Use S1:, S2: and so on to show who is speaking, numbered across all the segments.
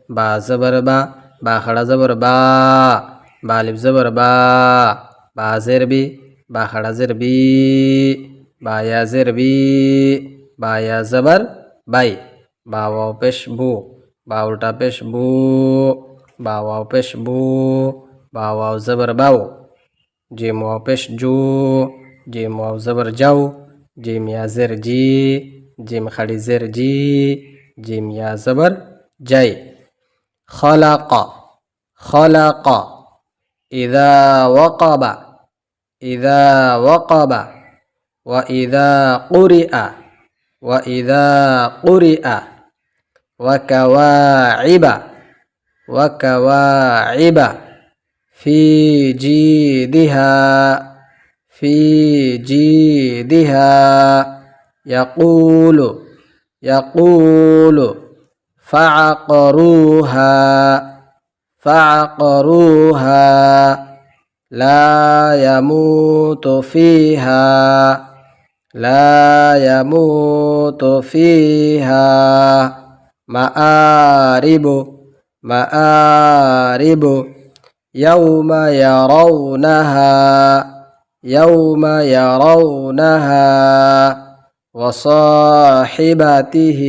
S1: বা জবর বা, বা খাড়া জবর বা, বা আলিফ জবর বা জের বি, বা খাড়া জের বি, বা ইয়া জের বি, বা ইয়া জবর বাই, বা ওয়াও পেশ বু, বা উল্টা পেশ বু, বা ওয়াও পেশ বু, বা ওয়াও জবর বাও, জিম ওয়াও পেশ জু, জিম ওয়াও জবর যাও, জিম ইয়া জের জি, জিম খাড়ি জের জি, জিম ইয়া জবর যাই। خلق خلق إذا وقب إذا وقب وإذا قرئ وإذا قرئ وكواعب وكواعب في جيدها في جيدها يقول يقول فعقروها فعقروها لا يموت فيها لا يموت فيها مآرب مآرب يوم يرونها يوم يرونها وصاحبته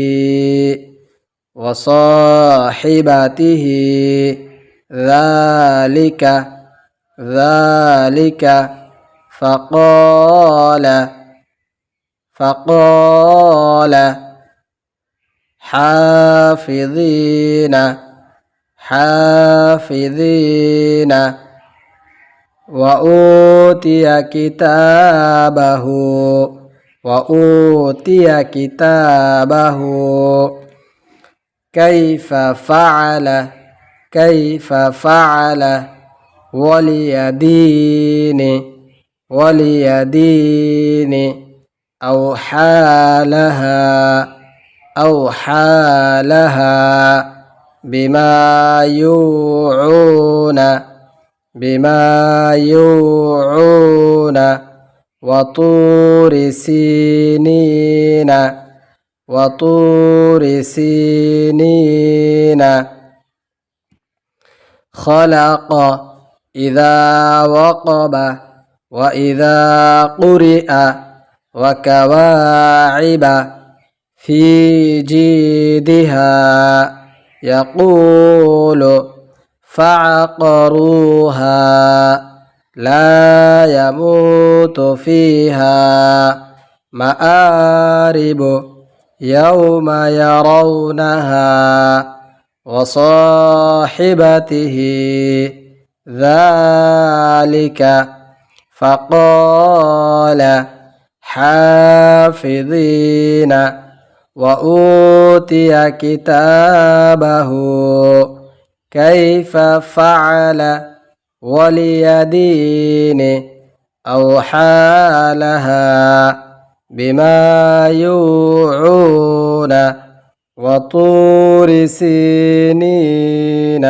S1: وصاحبته ذلك ذلك فقال فقال حافظين حافظين وأوتي كتابه وأوتي كتابه كيف فعل كيف فعل وليدين وليدين أوحى لها أوحى لها بما يوعون بما يوعون وطور سينين وطور سينين خلق إذا وقب وإذا قرئ وكواعب في جيدها يقول فعقروها لا يموت فيها مآرب يوم يرونها وصاحبته ذلك فقال حافظين وأوتي كتابه كيف فعل وليدين أوحى لها بما يوعون وطور سينين